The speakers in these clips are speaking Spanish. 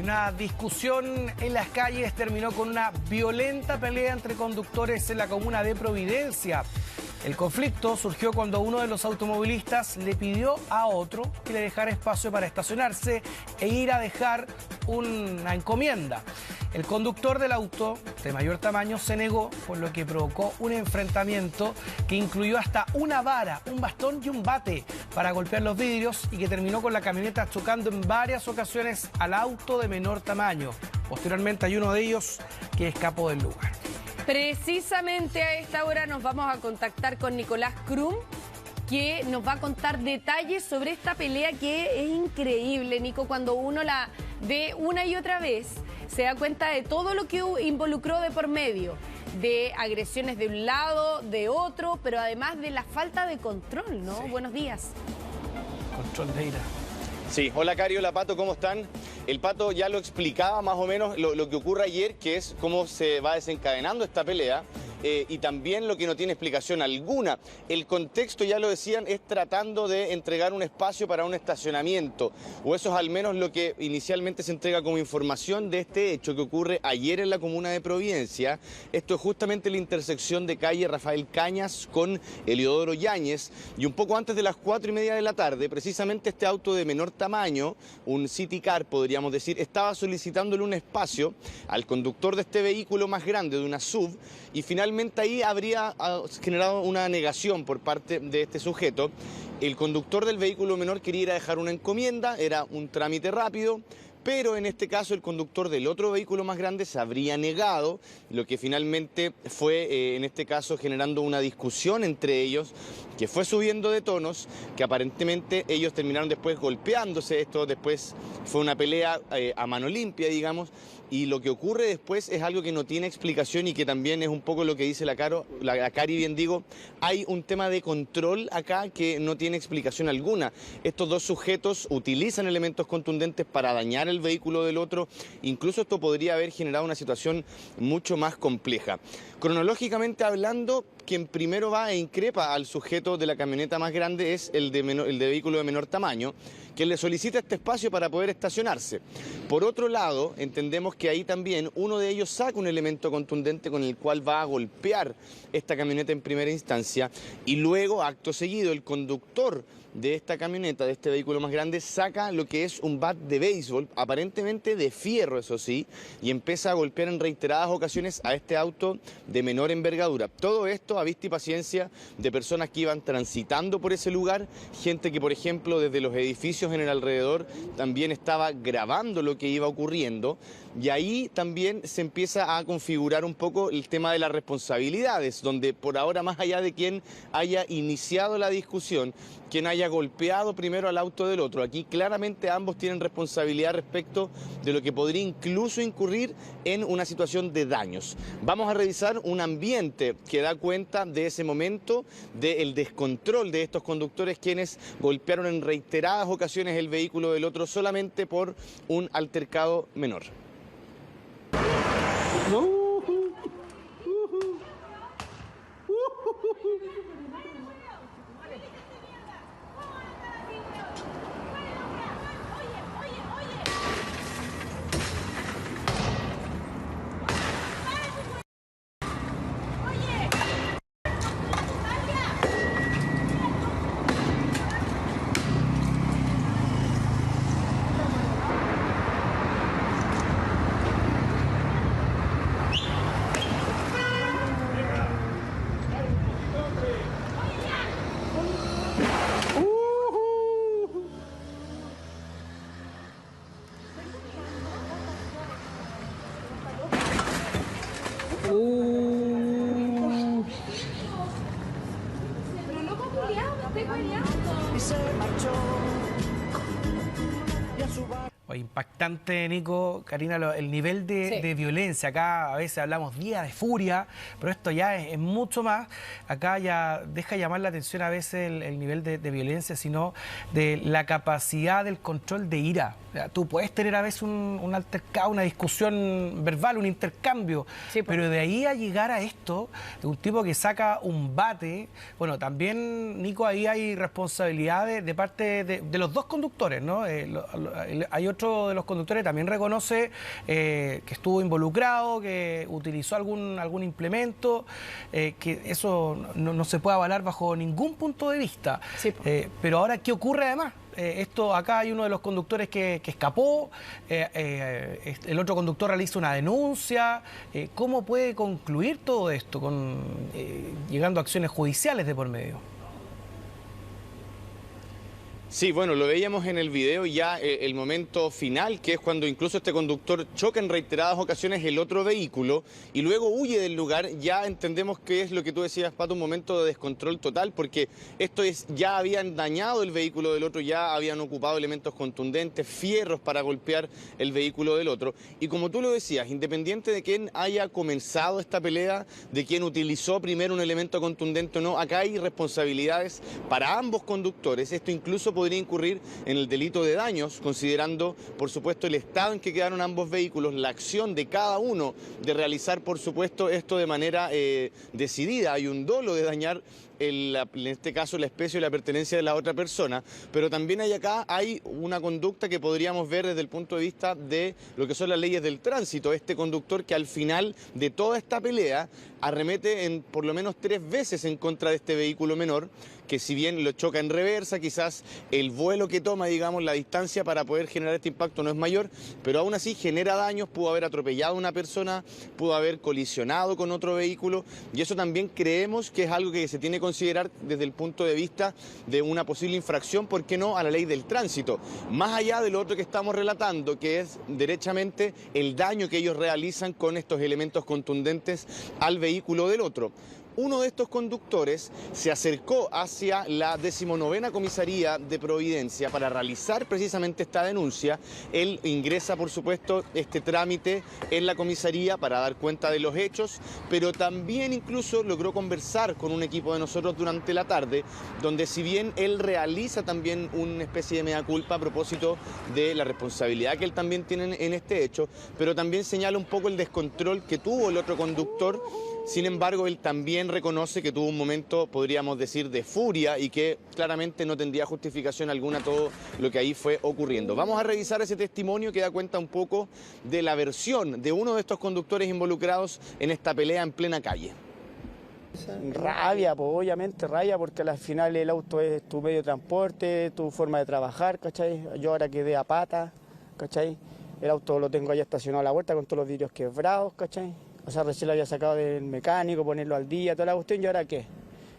Una discusión en las calles terminó con una violenta pelea entre conductores en la comuna de Providencia. El conflicto surgió cuando uno de los automovilistas le pidió a otro que le dejara espacio para estacionarse e ir a dejar una encomienda. El conductor del auto de mayor tamaño se negó, por lo que provocó un enfrentamiento que incluyó hasta una vara, un bastón y un bate para golpear los vidrios y que terminó con la camioneta chocando en varias ocasiones al auto de menor tamaño. Posteriormente hay uno de ellos que escapó del lugar. Precisamente a esta hora nos vamos a contactar con Nicolás Krum, que nos va a contar detalles sobre esta pelea que es increíble, Nico. Cuando uno la ve una y otra vez, se da cuenta de todo lo que involucró de por medio, de agresiones de un lado, de otro, pero además de la falta de control, ¿no? Sí. Buenos días. Control de ira. Sí, hola Cari, hola Pato, ¿cómo están? El Pato ya lo explicaba más o menos lo que ocurre ayer, que es cómo se va desencadenando esta pelea. Y también lo que no tiene explicación alguna. El contexto, ya lo decían, es tratando de entregar un espacio para un estacionamiento, o eso es al menos lo que inicialmente se entrega como información de este hecho que ocurre ayer en la comuna de Providencia. Esto es justamente la intersección de calle Rafael Cañas con Eliodoro Yáñez, y un poco antes de las 4:30 de la tarde, precisamente este auto de menor tamaño, un City Car podríamos decir, estaba solicitándole un espacio al conductor de este vehículo más grande, de una SUV, y finalmente ahí habría generado una negación por parte de este sujeto. El conductor del vehículo menor quería ir a dejar una encomienda, era un trámite rápido, pero en este caso el conductor del otro vehículo más grande se habría negado, lo que finalmente fue, en este caso, generando una discusión entre ellos, que fue subiendo de tonos, que aparentemente ellos terminaron después golpeándose. Esto después fue una pelea a mano limpia, digamos, y lo que ocurre después es algo que no tiene explicación y que también es un poco lo que dice la Cari, bien digo. Hay un tema de control acá que no tiene explicación alguna. Estos dos sujetos utilizan elementos contundentes para dañar el vehículo del otro. Incluso esto podría haber generado una situación mucho más compleja. Cronológicamente hablando, quien primero va e increpa al sujeto de la camioneta más grande es el de vehículo de menor tamaño, que le solicita este espacio para poder estacionarse. Por otro lado, entendemos que ahí también uno de ellos saca un elemento contundente con el cual va a golpear esta camioneta en primera instancia, y luego, acto seguido, el conductor de esta camioneta, de este vehículo más grande, saca lo que es un bat de béisbol, aparentemente de fierro, eso sí, y empieza a golpear en reiteradas ocasiones a este auto de menor envergadura. Todo esto a vista y paciencia de personas que iban transitando por ese lugar, gente que, por ejemplo, desde los edificios en el alrededor también estaba grabando lo que iba ocurriendo, y ahí también se empieza a configurar un poco el tema de las responsabilidades, donde por ahora, más allá de quien haya iniciado la discusión, quien haya golpeado primero al auto del otro, aquí claramente ambos tienen responsabilidad respecto de lo que podría incluso incurrir en una situación de daños. Vamos a revisar un ambiente que da cuenta de ese momento, del descontrol de estos conductores, quienes golpearon en reiteradas ocasiones el vehículo del otro solamente por un altercado menor. Impactante, Nico, Karina, el nivel de violencia. Acá a veces hablamos día de furia, pero esto ya es mucho más. Acá ya deja llamar la atención a veces el nivel de violencia, sino de la capacidad del control de ira. O sea, tú puedes tener a veces un altercado, una discusión verbal, un intercambio, sí, pero de ahí a llegar a esto, de un tipo que saca un bate, bueno, también, Nico, ahí hay responsabilidades de parte de los dos conductores, ¿no? Hay otro de los conductores también reconoce que estuvo involucrado, que utilizó algún implemento, que eso no se puede avalar bajo ningún punto de vista. Sí. Pero ahora, ¿qué ocurre además? Acá hay uno de los conductores que escapó, el otro conductor realiza una denuncia. ¿Cómo puede concluir todo esto, llegando a acciones judiciales de por medio? Sí, bueno, lo veíamos en el video ya el momento final, que es cuando incluso este conductor choca en reiteradas ocasiones el otro vehículo y luego huye del lugar. Ya entendemos que es lo que tú decías, Pato, un momento de descontrol total, porque ya habían dañado el vehículo del otro, ya habían ocupado elementos contundentes, fierros para golpear el vehículo del otro. Y como tú lo decías, independiente de quién haya comenzado esta pelea, de quién utilizó primero un elemento contundente o no, acá hay responsabilidades para ambos conductores. Esto incluso podría incurrir en el delito de daños, considerando, por supuesto, el estado en que quedaron ambos vehículos, la acción de cada uno de realizar, por supuesto, esto de manera decidida. Hay un dolo de dañar, en este caso, la especie o la pertenencia de la otra persona, pero también hay una conducta que podríamos ver desde el punto de vista de lo que son las leyes del tránsito. Este conductor que al final de toda esta pelea arremete por lo menos 3 veces en contra de este vehículo menor, que si bien lo choca en reversa, quizás el vuelo que toma, digamos, la distancia para poder generar este impacto no es mayor, pero aún así genera daños, pudo haber atropellado a una persona, pudo haber colisionado con otro vehículo, y eso también creemos que es algo que se tiene que considerar desde el punto de vista de una posible infracción, ¿por qué no?, a la ley del tránsito. Más allá de lo otro que estamos relatando, que es derechamente el daño que ellos realizan con estos elementos contundentes al vehículo del otro. Uno de estos conductores se acercó hacia la 19ª Comisaría de Providencia para realizar precisamente esta denuncia. Él ingresa, por supuesto, este trámite en la comisaría para dar cuenta de los hechos, pero también incluso logró conversar con un equipo de nosotros durante la tarde, donde si bien él realiza también una especie de mea culpa a propósito de la responsabilidad que él también tiene en este hecho, pero también señala un poco el descontrol que tuvo el otro conductor. Sin embargo, él también reconoce que tuvo un momento, podríamos decir, de furia y que claramente no tendría justificación alguna todo lo que ahí fue ocurriendo. Vamos a revisar ese testimonio que da cuenta un poco de la versión de uno de estos conductores involucrados en esta pelea en plena calle. Rabia, pues obviamente rabia, porque al final el auto es tu medio de transporte, tu forma de trabajar, ¿cachai? Yo ahora quedé a pata, ¿cachai? El auto lo tengo ahí estacionado a la vuelta con todos los vidrios quebrados, ¿cachai? O sea, recién lo había sacado del mecánico, ponerlo al día, toda la cuestión, y ahora ¿qué?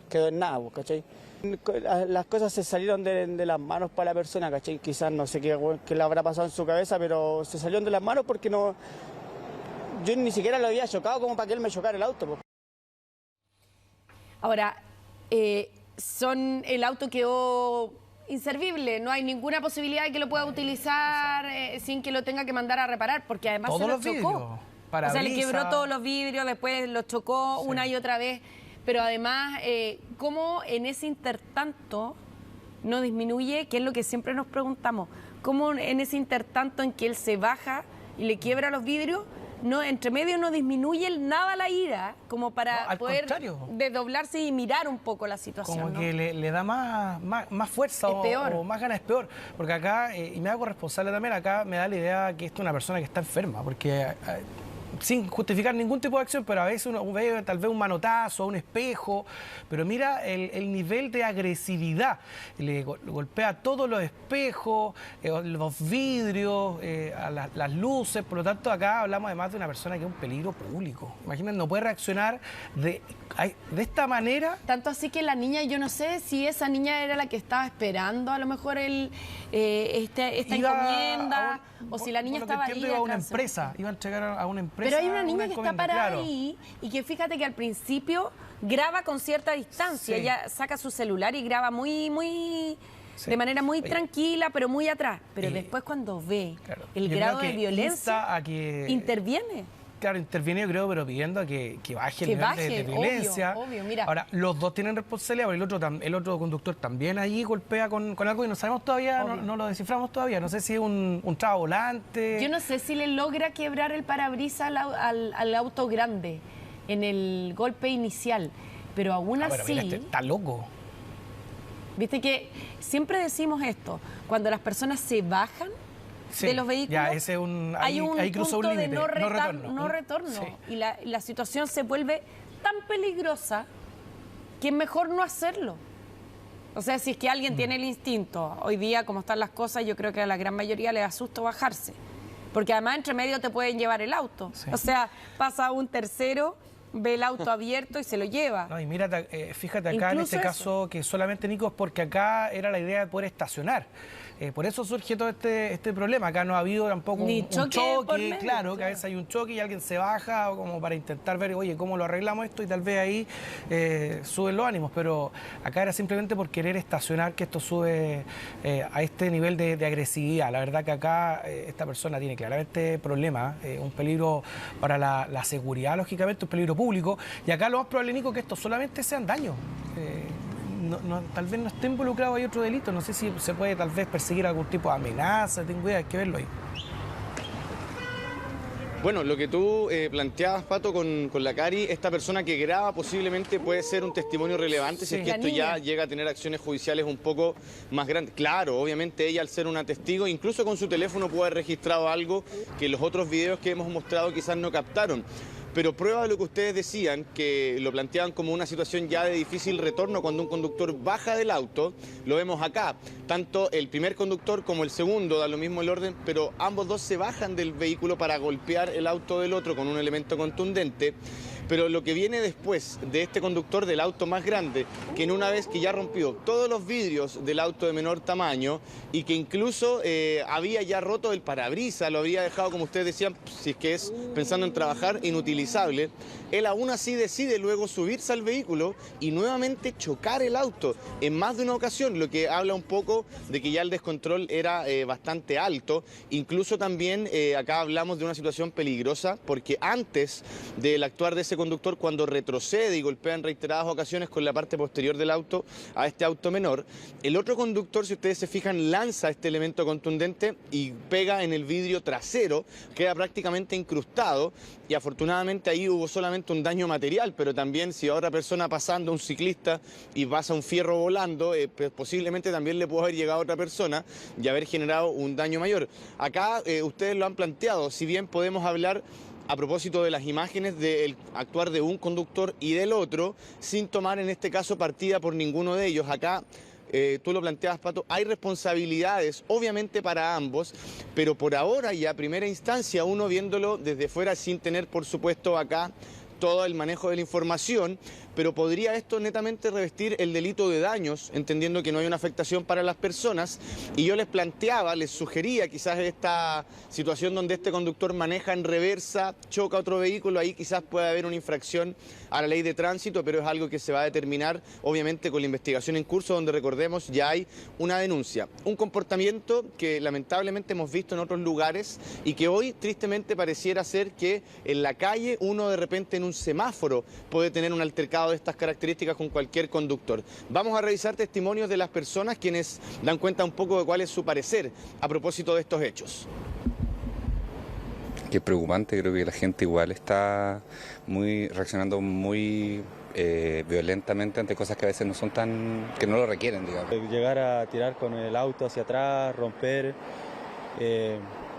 Quedó en nada, ¿cachai? Las cosas se salieron de las manos para la persona, ¿cachai? Quizás no sé qué le habrá pasado en su cabeza, pero se salieron de las manos porque no... Yo ni siquiera lo había chocado como para que él me chocara el auto, pues. Ahora, el auto quedó inservible, no hay ninguna posibilidad de que lo pueda utilizar sin que lo tenga que mandar a reparar, porque además se lo chocó. O sea, le quebró todos los vidrios, después lo chocó una y otra vez, pero además, ¿cómo en ese intertanto no disminuye? Que es lo que siempre nos preguntamos, ¿cómo en ese intertanto en que él se baja y le quiebra los vidrios, no, entre medio no disminuye nada la ira, como para poder desdoblarse y mirar un poco la situación? Como ¿no? que le da más fuerza o más ganas, es peor. Porque acá, y me hago responsable también, acá me da la idea que esto es una persona que está enferma, porque... sin justificar ningún tipo de acción, pero a veces uno ve tal vez un manotazo, un espejo, pero mira el nivel de agresividad. Le golpea todos los espejos, los vidrios, las luces, por lo tanto acá hablamos además de una persona que es un peligro público. Imagínense, no puede reaccionar de esta manera. Tanto así que la niña, yo no sé si esa niña era la que estaba esperando a lo mejor esta encomienda, o si la niña estaba ahí. Iba a una empresa, iba a entregar a una empresa. Pero hay una niña que está parada ahí y que fíjate que al principio graba con cierta distancia, ella saca su celular y graba de manera muy tranquila, pero muy atrás. Pero después cuando ve el grado de violencia, interviene. Claro, interviene, yo creo, pero pidiendo que baje el nivel de violencia. Obvio, mira. Ahora, los dos tienen responsabilidad, pero el otro conductor también allí golpea con algo y no sabemos todavía, no lo desciframos todavía. No sé si es un traba volante. Yo no sé si le logra quebrar el parabrisas al auto grande en el golpe inicial, pero aún así... Pero mira, está loco. Viste que siempre decimos esto, cuando las personas se bajan, Sí, de los vehículos, ya, ese es hay un cruzó punto un de límite, no retorno. Sí. Y la situación se vuelve tan peligrosa que es mejor no hacerlo. O sea, si es que alguien tiene el instinto, hoy día como están las cosas, yo creo que a la gran mayoría le da susto bajarse. Porque además entre medio te pueden llevar el auto. Sí. O sea, pasa un tercero, ve el auto abierto y se lo lleva. No, y mira, fíjate acá en Incluso este caso que solamente, Nico, es porque acá era la idea de poder estacionar. Por eso surge todo este problema. Acá no ha habido tampoco Ni un choque por medio, claro, que a veces hay un choque y alguien se baja o como para intentar ver, oye, ¿cómo lo arreglamos esto? Y tal vez ahí suben los ánimos. Pero acá era simplemente por querer estacionar que esto sube a este nivel de agresividad. La verdad que acá esta persona tiene claramente problemas, un peligro para la seguridad, lógicamente, un peligro público. Y acá lo más probable, Nico, que esto solamente sean daños. Tal vez no esté involucrado ahí otro delito, no sé si se puede tal vez perseguir algún tipo de amenaza, tengo idea, hay que verlo ahí. Bueno, lo que tú planteabas, Pato, con la Cari, esta persona que graba posiblemente puede ser un testimonio relevante si es que esto ya llega a tener acciones judiciales un poco más grandes. Claro, obviamente ella al ser una testigo, incluso con su teléfono puede haber registrado algo que los otros videos que hemos mostrado quizás no captaron. Pero prueba de lo que ustedes decían, que lo planteaban como una situación ya de difícil retorno cuando un conductor baja del auto, lo vemos acá. Tanto el primer conductor como el segundo, da lo mismo el orden, pero ambos dos se bajan del vehículo para golpear el auto del otro con un elemento contundente. Pero lo que viene después de este conductor del auto más grande, que en una vez que ya rompió todos los vidrios del auto de menor tamaño y que incluso había ya roto el parabrisas, lo habría dejado, como ustedes decían, si es que es pensando en trabajar, inutilizable, él aún así decide luego subirse al vehículo y nuevamente chocar el auto en más de una ocasión, lo que habla un poco de que ya el descontrol era bastante alto. Incluso también acá hablamos de una situación peligrosa porque antes del actuar de ese conductor, cuando retrocede y golpea en reiteradas ocasiones con la parte posterior del auto a este auto menor, el otro conductor, si ustedes se fijan, lanza este elemento contundente y pega en el vidrio trasero, queda prácticamente incrustado y afortunadamente ahí hubo solamente un daño material, pero también si a otra persona pasando, un ciclista, y pasa un fierro volando, pues posiblemente también le puede haber llegado a otra persona y haber generado un daño mayor. Acá ustedes lo han planteado, si bien podemos hablar a propósito de las imágenes del actuar de un conductor y del otro, sin tomar en este caso partida por ninguno de ellos. Acá, tú lo planteabas, Pato, hay responsabilidades obviamente para ambos, pero por ahora y a primera instancia, uno viéndolo desde fuera sin tener por supuesto acá todo el manejo de la información, pero podría esto netamente revestir el delito de daños, entendiendo que no hay una afectación para las personas. Y yo les planteaba, les sugería quizás esta situación donde este conductor maneja en reversa, choca otro vehículo, ahí quizás puede haber una infracción a la ley de tránsito, pero es algo que se va a determinar obviamente con la investigación en curso, donde recordemos ya hay una denuncia. Un comportamiento que lamentablemente hemos visto en otros lugares y que hoy tristemente pareciera ser que en la calle uno de repente en un semáforo puede tener un altercado de estas características con cualquier conductor. Vamos a revisar testimonios de las personas quienes dan cuenta un poco de cuál es su parecer a propósito de estos hechos. Que es preocupante, creo que la gente igual está reaccionando muy violentamente ante cosas que a veces no son que no lo requieren, digamos. Llegar a tirar con el auto hacia atrás, romper,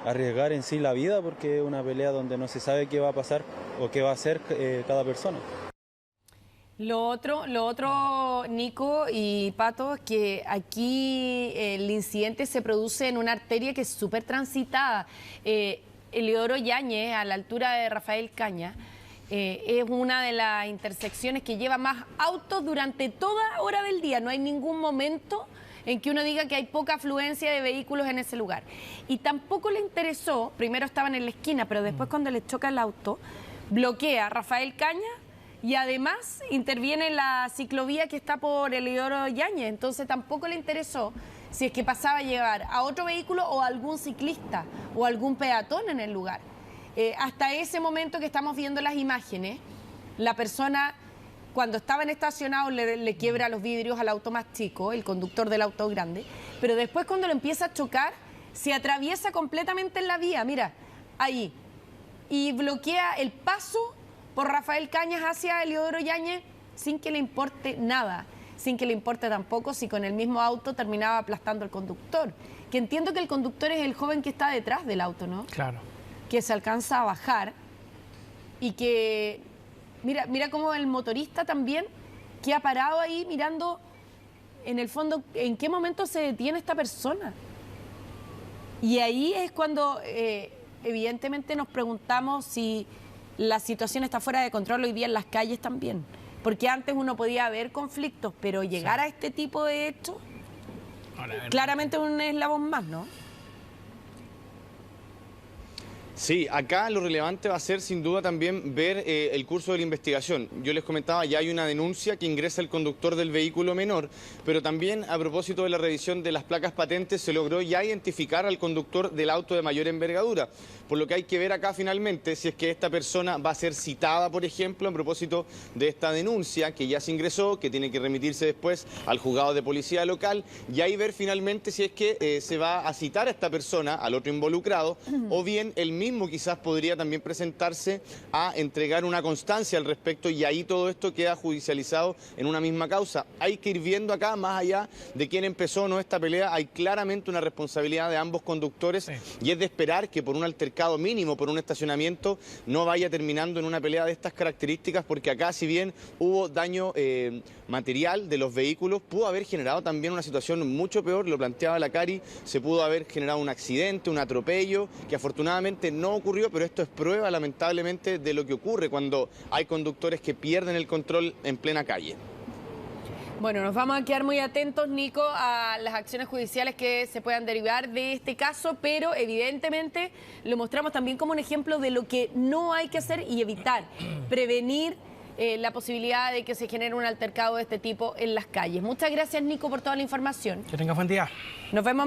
arriesgar en sí la vida, porque es una pelea donde no se sabe qué va a pasar o qué va a hacer cada persona. Lo otro, Nico y Pato, es que aquí el incidente se produce en una arteria que es súper transitada. Eliodoro Yáñez, a la altura de Rafael Cañas, es una de las intersecciones que lleva más autos durante toda hora del día. No hay ningún momento en que uno diga que hay poca afluencia de vehículos en ese lugar. Y tampoco le interesó, primero estaban en la esquina, pero después cuando le choca el auto, bloquea a Rafael Cañas y además interviene en la ciclovía que está por Eliodoro Yáñez. Entonces tampoco le interesó si es que pasaba a llevar a otro vehículo o a algún ciclista o algún peatón en el lugar. Hasta ese momento que estamos viendo las imágenes, la persona, cuando estaban estacionados, le quiebra los vidrios al auto más chico, el conductor del auto grande, pero después cuando lo empieza a chocar, se atraviesa completamente en la vía, mira, ahí, y bloquea el paso por Rafael Cañas hacia Eliodoro Yáñez sin que le importe nada. sin que le importe tampoco si con el mismo auto terminaba aplastando al conductor. Que entiendo que el conductor es el joven que está detrás del auto, ¿no? Claro. Que se alcanza a bajar y que, mira cómo el motorista también, que ha parado ahí mirando, en el fondo, en qué momento se detiene esta persona. Y ahí es cuando, evidentemente, nos preguntamos si la situación está fuera de control hoy día en las calles también. Porque antes uno podía ver conflictos, pero llegar a este tipo de hechos, claramente un eslabón más, ¿no? Sí, acá lo relevante va a ser sin duda también ver el curso de la investigación. Yo les comentaba, ya hay una denuncia que ingresa el conductor del vehículo menor, pero también a propósito de la revisión de las placas patentes se logró ya identificar al conductor del auto de mayor envergadura. Por lo que hay que ver acá finalmente si es que esta persona va a ser citada, por ejemplo, a propósito de esta denuncia que ya se ingresó, que tiene que remitirse después al juzgado de policía local, y ahí ver finalmente si es que se va a citar a esta persona, al otro involucrado, o bien el mismo quizás podría también presentarse a entregar una constancia al respecto y ahí todo esto queda judicializado en una misma causa. Hay que ir viendo acá, más allá de quién empezó o no esta pelea, hay claramente una responsabilidad de ambos conductores y es de esperar que por un altercado mínimo, por un estacionamiento, no vaya terminando en una pelea de estas características, porque acá si bien hubo daño material de los vehículos, pudo haber generado también una situación mucho peor, lo planteaba la Cari, se pudo haber generado un accidente, un atropello, que afortunadamente no ocurrió, pero esto es prueba lamentablemente de lo que ocurre cuando hay conductores que pierden el control en plena calle. Bueno, nos vamos a quedar muy atentos, Nico, a las acciones judiciales que se puedan derivar de este caso, pero evidentemente lo mostramos también como un ejemplo de lo que no hay que hacer y evitar, prevenir la posibilidad de que se genere un altercado de este tipo en las calles. Muchas gracias, Nico, por toda la información. Que tenga buen día. Nos vemos.